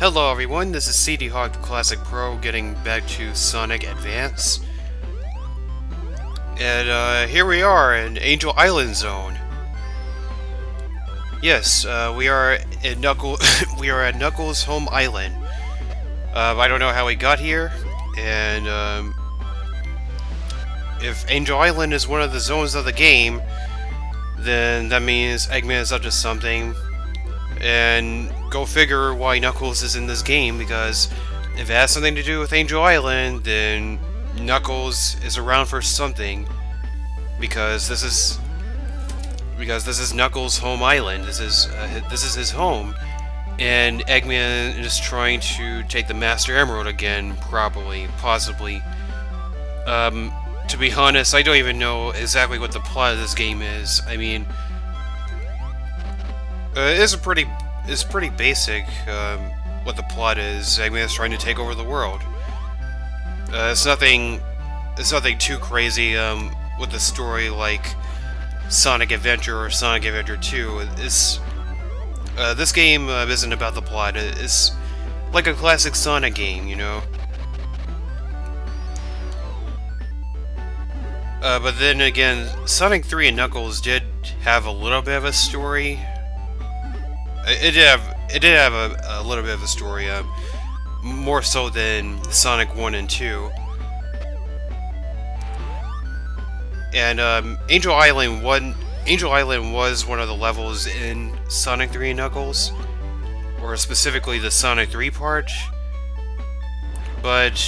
Hello everyone, this is CD Hawk the Classic Pro getting back to Sonic Advance. And here we are in Angel Island Zone. Yes, we are in we are at Knuckles' home island. I don't know how we got here, and if Angel Island is one of the zones of the game, then that means Eggman is up to something. And go figure why Knuckles is in this game, because if it has something to do with Angel Island, then Knuckles is around for something. Because this is Knuckles' home island. This is his home, and Eggman is trying to take the Master Emerald again, probably, possibly. To be honest, I don't even know exactly what the plot of this game is. I mean, it's pretty basic. What the plot is. Eggman is trying to take over the world. It's nothing too crazy. With the story like Sonic Adventure or Sonic Adventure 2. This game isn't about the plot. It's like a classic Sonic game, you know. But then again, Sonic 3 and Knuckles did have a little bit of a story. It did have a little bit of a story, more so than Sonic 1 and 2. And Angel Island was one of the levels in Sonic 3 and Knuckles, or specifically the Sonic 3 part. But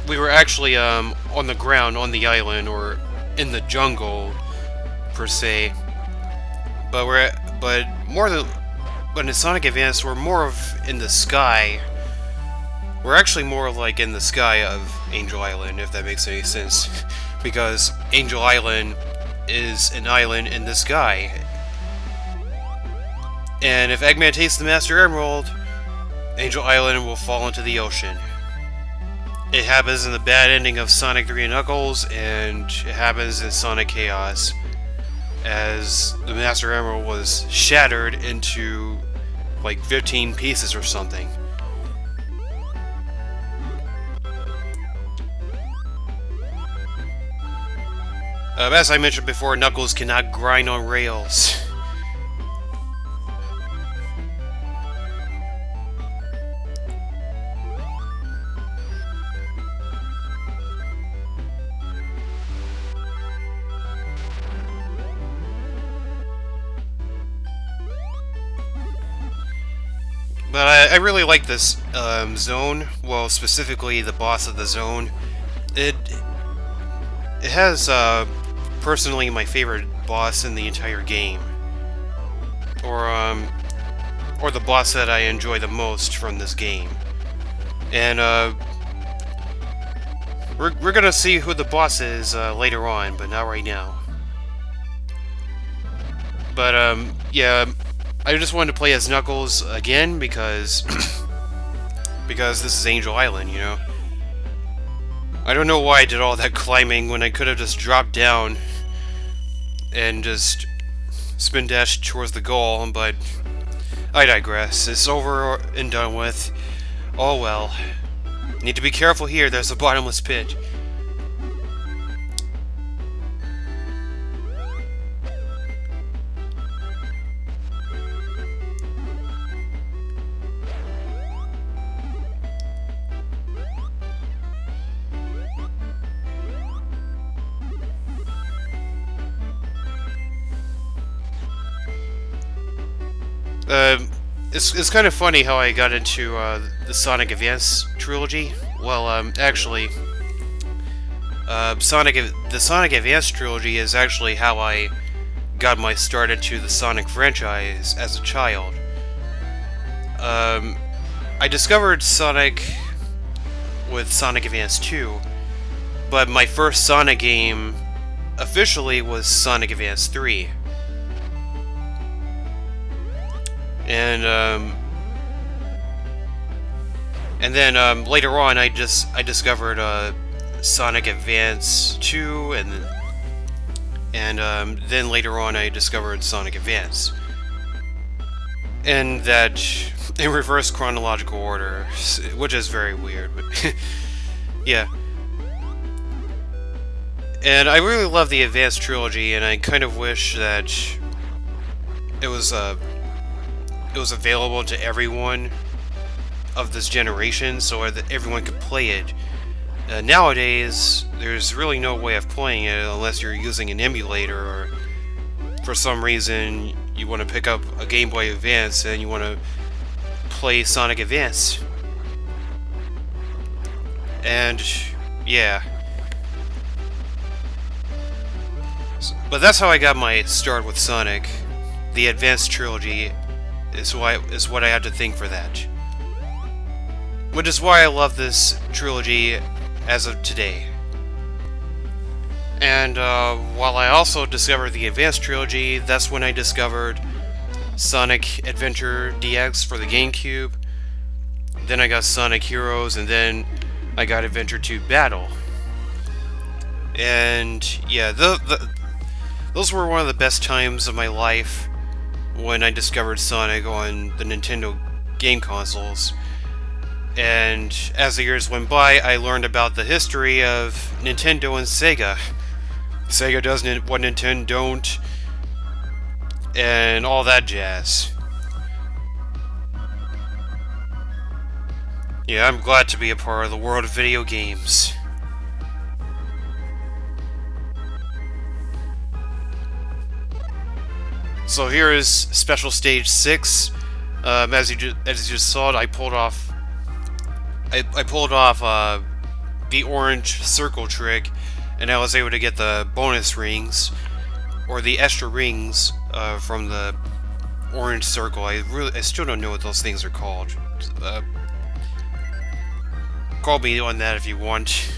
we were actually on the ground on the island, or in the jungle per se. But in Sonic Advance we're more of in the sky. We're actually more like in the sky of Angel Island, if that makes any sense. Because Angel Island is an island in the sky. And if Eggman takes the Master Emerald, Angel Island will fall into the ocean. It happens in the bad ending of Sonic 3 and Knuckles, and it happens in Sonic Chaos, as the Master Emerald was shattered into like 15 pieces or something. As I mentioned before, Knuckles cannot grind on rails. But I really like this zone. Well, specifically the boss of the zone. It has personally my favorite boss in the entire game, or the boss that I enjoy the most from this game. And we're gonna see who the boss is later on, but not right now. But yeah, I just wanted to play as Knuckles again because because this is Angel Island, you know. I don't know why I did all that climbing when I could have just dropped down and just spin dash towards the goal, but I digress. It's over and done with. Oh well. Need to be careful here, there's a bottomless pit. It's kind of funny how I got into the Sonic Advance trilogy. Well, actually, the Sonic Advance trilogy is actually how I got my start into the Sonic franchise as a child. I discovered Sonic with Sonic Advance 2, but my first Sonic game officially was Sonic Advance 3. And then later on, I discovered Sonic Advance 2, and then later on, I discovered Sonic Advance. and that in reverse chronological order, which is very weird, but yeah. And I really love the Advanced Trilogy, and I kind of wish that it was available to everyone of this generation, so that everyone could play it. Nowadays, there's really no way of playing it unless you're using an emulator, or for some reason you want to pick up a Game Boy Advance and you want to play Sonic Advance. And yeah. But that's how I got my start with Sonic. The Advanced Trilogy is what I had to thank for that. Which is why I love this trilogy as of today. And while I also discovered the Advanced Trilogy, that's when I discovered Sonic Adventure DX for the GameCube. Then I got Sonic Heroes, and then I got Adventure 2 Battle. And yeah, those were one of the best times of my life when I discovered Sonic on the Nintendo game consoles. And as the years went by, I learned about the history of Nintendo and Sega. Sega does what Nintendo don't, and all that jazz. Yeah, I'm glad to be a part of the world of video games. So here is Special Stage 6. As you just saw it, I pulled off the orange circle trick, and I was able to get the bonus rings, or the extra rings, from the orange circle. I still don't know what those things are called. Call me on that if you want.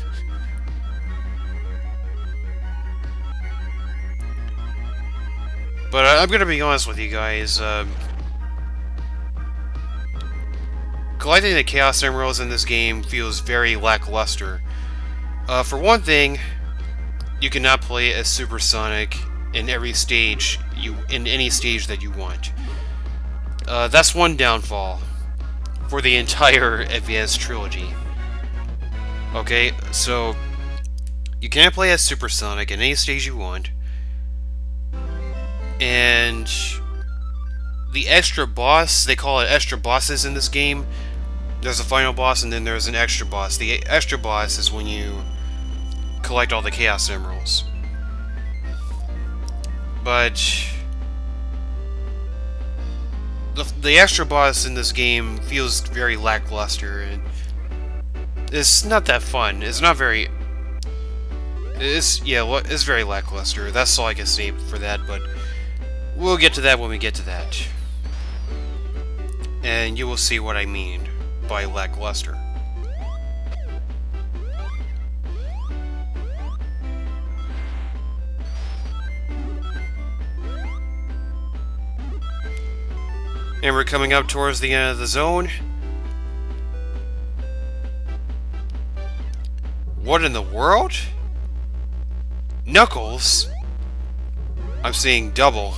But I'm gonna be honest with you guys. Collecting the Chaos Emeralds in this game feels very lackluster. For one thing, you cannot play as Super Sonic in every stage in any stage that you want. That's one downfall for the entire Advanced Trilogy. Okay, so you can't play as Super Sonic in any stage you want, and the extra boss, they call it extra bosses in this game. There's a final boss and then there's an extra boss. The extra boss is when you collect all the Chaos Emeralds. But the extra boss in this game feels very lackluster, and it's not that fun. It's not very... it's very lackluster. That's all I can say for that, but we'll get to that when we get to that. And you will see what I mean by lackluster. And we're coming up towards the end of the zone. What in the world? Knuckles? I'm seeing double.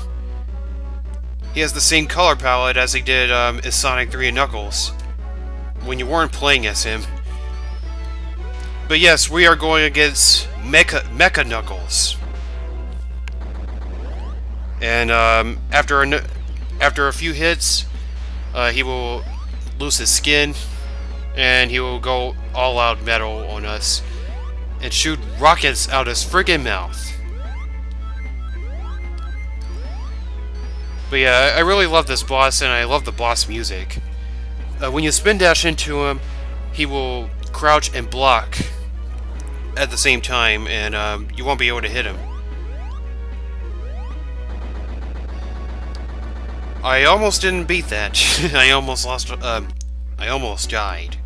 He has the same color palette as he did as Sonic 3 and Knuckles, when you weren't playing as him. But yes, we are going against Mecha Knuckles. And after a few hits, he will lose his skin, and he will go all out metal on us and shoot rockets out his friggin' mouth. But yeah, I really love this boss, and I love the boss music. When you spin dash into him, he will crouch and block at the same time, and you won't be able to hit him. I almost didn't beat that. I almost lost. I almost died.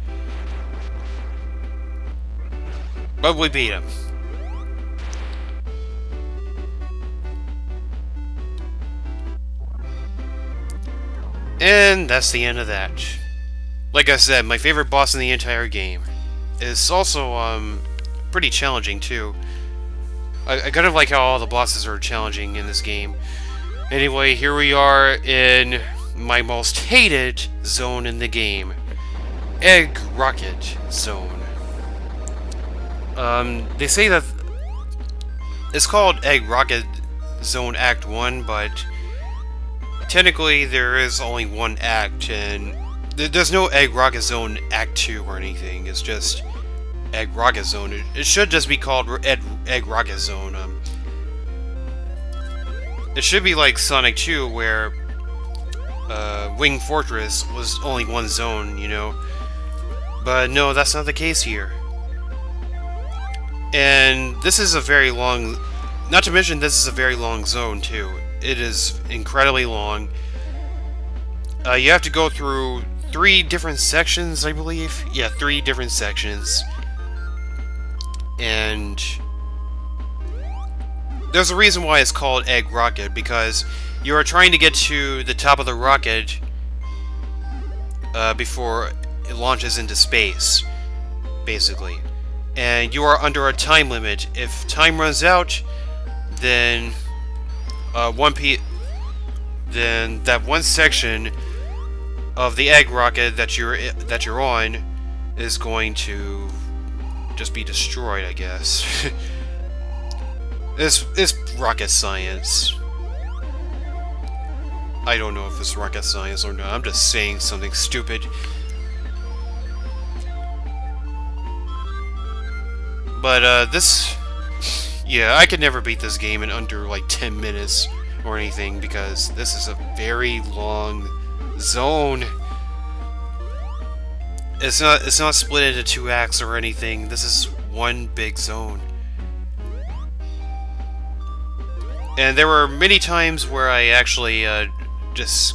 But we beat him. And that's the end of that. Like I said, my favorite boss in the entire game. It's also pretty challenging too. I kind of like how all the bosses are challenging in this game. Anyway, here we are in my most hated zone in the game, Egg Rocket Zone. They say that it's called Egg Rocket Zone Act 1, but technically there is only one act, and there's no Egg Rocket Zone Act 2 or anything. It's just Egg Rocket Zone. It should just be called Egg Rocket Zone. It should be like Sonic 2, where Wing Fortress was only one zone, you know. But no, that's not the case here. And this is a very long... Not to mention, this is a very long zone, too. It is incredibly long. You have to go through 3 different sections, I believe. Yeah, 3 different sections. And there's a reason why it's called Egg Rocket, because you are trying to get to the top of the rocket before it launches into space, basically. And you are under a time limit. If time runs out, then then that one section of the egg rocket that you're on is going to just be destroyed, I guess. It's rocket science. I don't know if it's rocket science or not. I'm just saying something stupid. But this, yeah, I could never beat this game in under like 10 minutes or anything, because this is a very long zone. It's not split into 2 acts or anything. This is one big zone. And there were many times where I actually just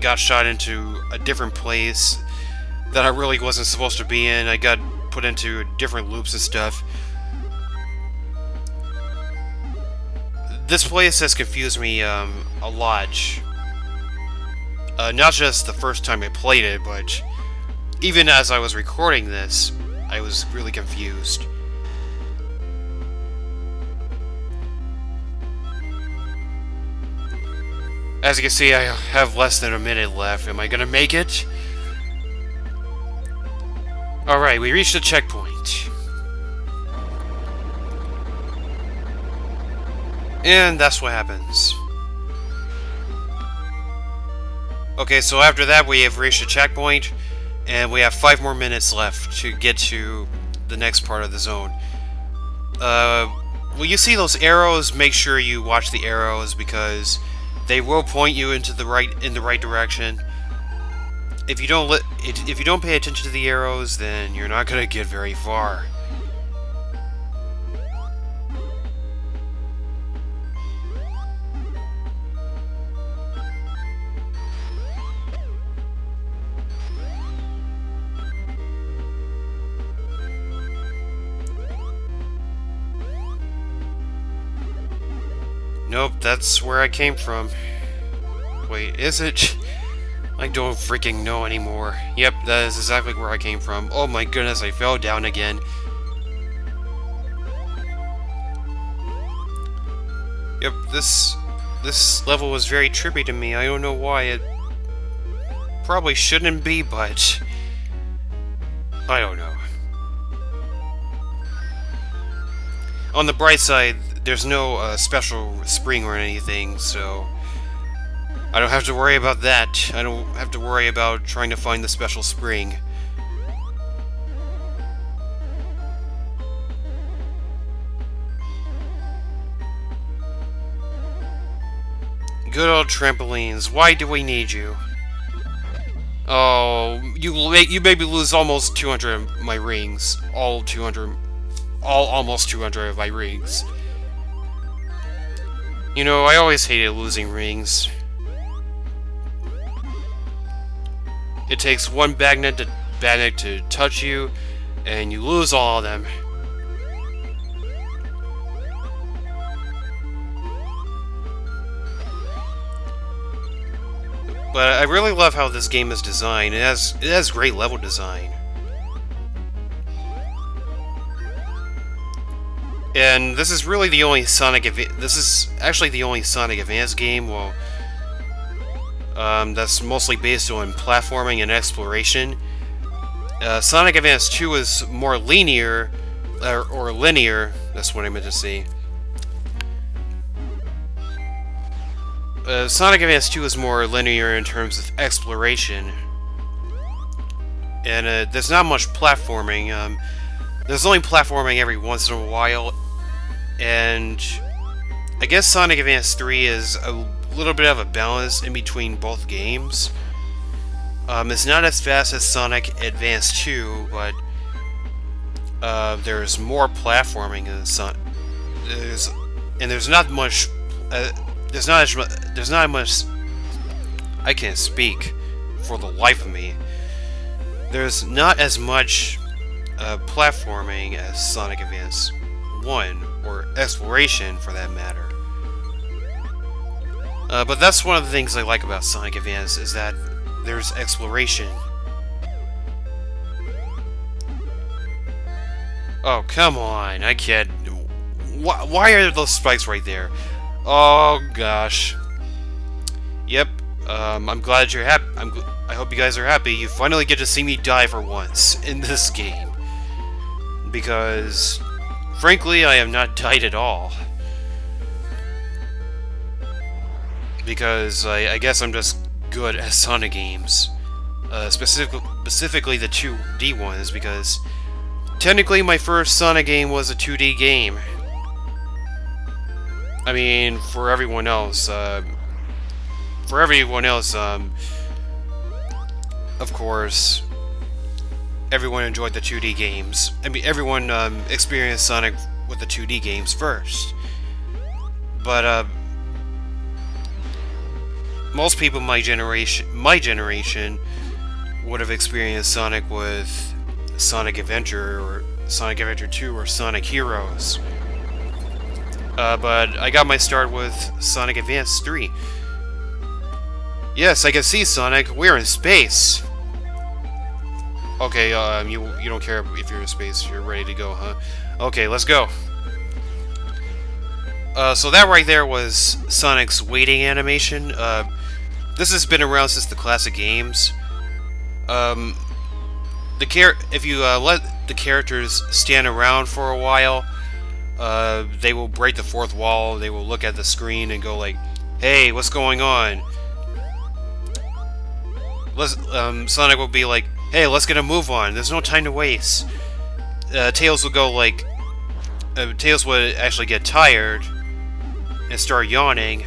got shot into a different place that I really wasn't supposed to be in. I got put into different loops and stuff. This place has confused me a lot. Not just the first time I played it, but even as I was recording this, I was really confused. As you can see, I have less than a minute left. Am I gonna make it? Alright, we reached the checkpoint. And that's what happens. Okay, so after that we have reached a checkpoint, and we have 5 more minutes left to get to the next part of the zone. When you see those arrows, make sure you watch the arrows, because they will point you in the right direction. If you don't pay attention to the arrows, then you're not gonna get very far. Nope, that's where I came from. Wait, is it? I don't freaking know anymore. Yep, that is exactly where I came from. Oh my goodness, I fell down again. Yep, this level was very trippy to me. I don't know why. It probably shouldn't be, but I don't know. On the bright side, there's no special spring or anything, so I don't have to worry about that. I don't have to worry about trying to find the special spring. Good old trampolines. Why do we need you? Oh, you made me lose almost 200 of my rings. Almost 200 of my rings. You know, I always hated losing rings. It takes one magnet to touch you, and you lose all of them. But I really love how this game is designed. It has great level design. And this is really the only Sonic this is actually the only Sonic Advance game. Well, that's mostly based on platforming and exploration. Sonic Advance 2 is more linear, or linear, that's what I meant to say. Sonic Advance 2 is more linear in terms of exploration. And there's not much platforming. There's only platforming every once in a while. And I guess Sonic Advance 3 is a little bit of a balance in between both games. It's not as fast as Sonic Advance 2, but there's more platforming in Sonic. There's not much. There's not much. I can't speak for the life of me. There's not as much platforming as Sonic Advance 1, or exploration for that matter. But that's one of the things I like about Sonic Advance, is that there's exploration. Oh, come on, I can't... Why are those spikes right there? Oh, gosh. Yep, I'm glad you're happy. I hope you guys are happy. You finally get to see me die for once in this game. Because, frankly, I have not died at all. Because I guess I'm just good at Sonic games. Specifically the 2D ones, because technically my first Sonic game was a 2D game. I mean, for everyone else, of course, everyone enjoyed the 2D games. I mean, everyone experienced Sonic with the 2D games first. But, most people my generation would have experienced Sonic with Sonic Adventure, or Sonic Adventure 2, or Sonic Heroes. But I got my start with Sonic Advance 3. Yes, I can see Sonic. We're in space. Okay, you don't care if you're in space. You're ready to go, huh? Okay, let's go. So that right there was Sonic's waiting animation. This has been around since the classic games. If you let the characters stand around for a while, they will break the fourth wall. They will look at the screen and go like, "Hey, what's going on?" Sonic will be like, "Hey, let's get a move on. There's no time to waste." Tails will go like, Tails would actually get tired and start yawning.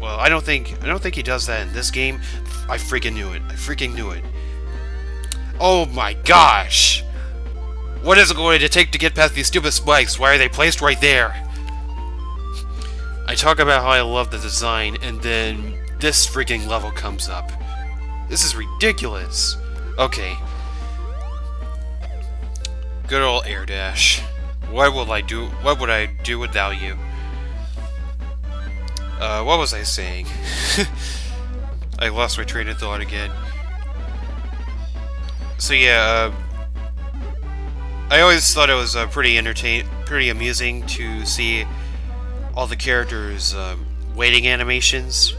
Well, I don't think he does that in this game. I freaking knew it. I freaking knew it. Oh my gosh! What is it going to take to get past these stupid spikes? Why are they placed right there? I talk about how I love the design, and then this freaking level comes up. This is ridiculous. Okay. Good old air dash. What would I do without you? What was I saying? I lost my train of thought again. So yeah, I always thought it was pretty amusing to see all the characters' waiting animations.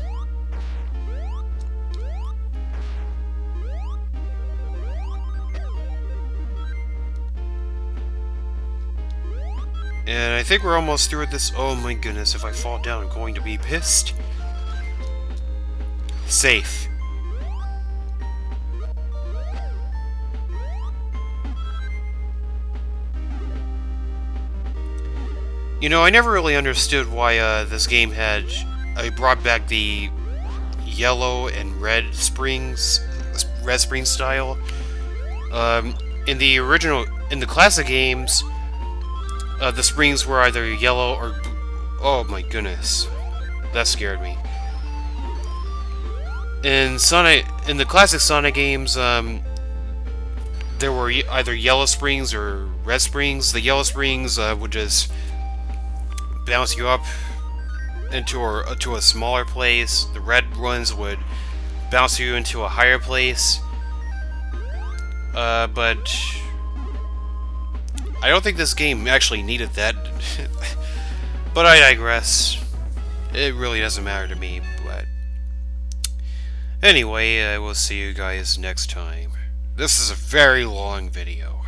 And I think we're almost through with this. Oh my goodness, if I fall down, I'm going to be pissed. Safe. You know, I never really understood why this game had... brought back the yellow and red spring style. In the classic games, the springs were either yellow or... Oh my goodness. That scared me. In the classic Sonic games, there were either yellow springs or red springs. The yellow springs would just bounce you up into a smaller place. The red ones would bounce you into a higher place. But I don't think this game actually needed that. But I digress. It really doesn't matter to me, but... Anyway, I will see you guys next time. This is a very long video.